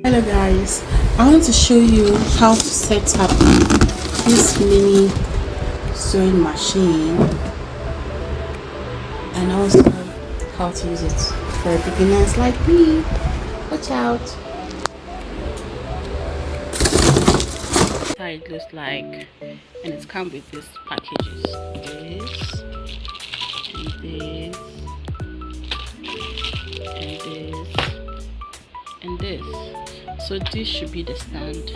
Hello guys, I want to show you how to set up this mini sewing machine and also how to use it for beginners like me. Watch out. How it looks like, and it's come with these packages, this and this and this and this. So this should be the stand,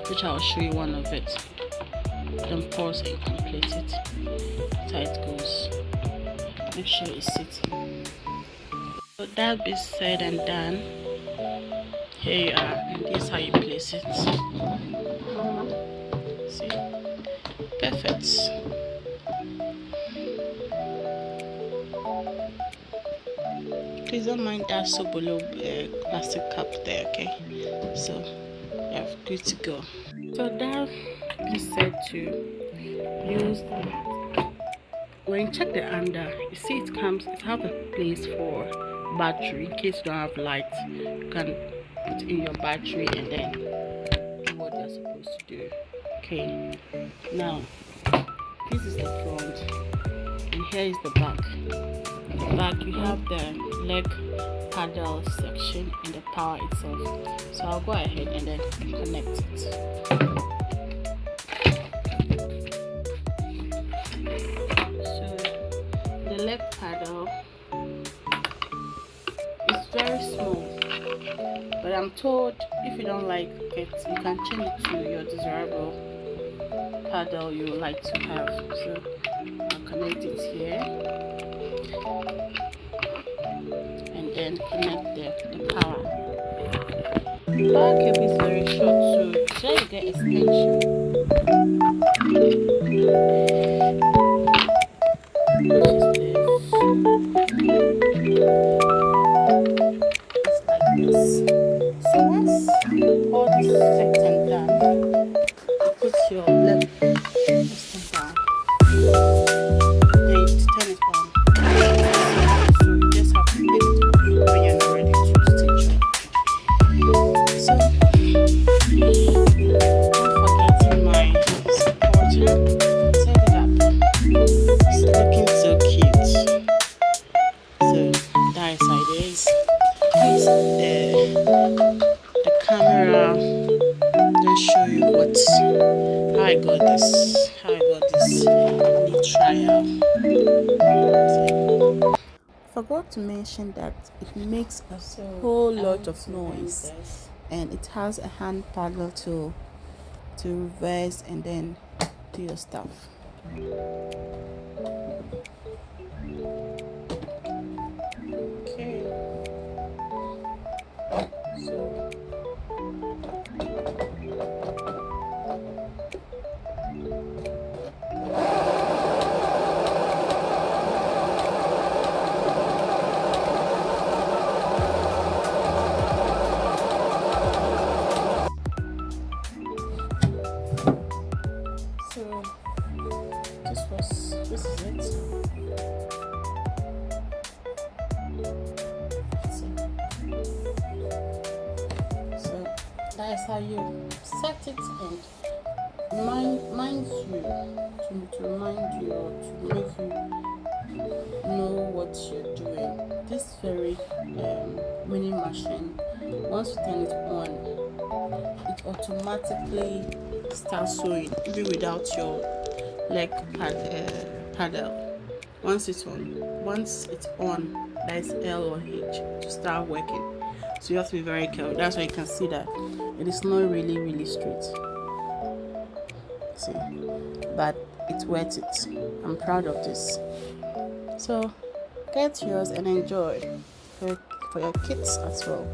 which I'll show you one of it, then pause and complete it. That's how it goes. Make sure it's sitting. So that being said and done, here you are, and this is how you place it. See, perfect. Please don't mind that below plastic cup there, okay? So you're good to go. So that is said to use. When you check the under, you see it have a place for battery in case you don't have light. You can put in your battery and then do what you're supposed to do. Okay, now this is the front and here is the back. The back, you have the leg paddle section and the power itself. So I'll go ahead and then connect it. So the leg paddle is very small, but I'm told if you don't like it, you can change it to your desirable paddle you would like to have. So I'll connect it here and then connect the power. The power cable is very short, so try to get extension. Just like this. So once all this is set and done, you put your left wrist down. Then you turn it on. So you just have to make it on when you're not ready to stitch. So don't forget my supporter. Set it up. It's looking so cute. So that is how it is. The camera don't show you how I got this mini trial. Forgot to mention that it makes a whole lot of noise, and it has a hand paddle to reverse and then do your stuff. Okay. So this is it. So that is how you set it, and mind you to remind you or to make you know what you're doing. This very mini machine, once you turn it on, it automatically starts sewing even without your leg paddle. Once it's on, that is L or H to start working. So you have to be very careful. That's why you can see that it is not really straight. See, but it's worth it. I'm proud of this. So get yours and enjoy for your kids as well.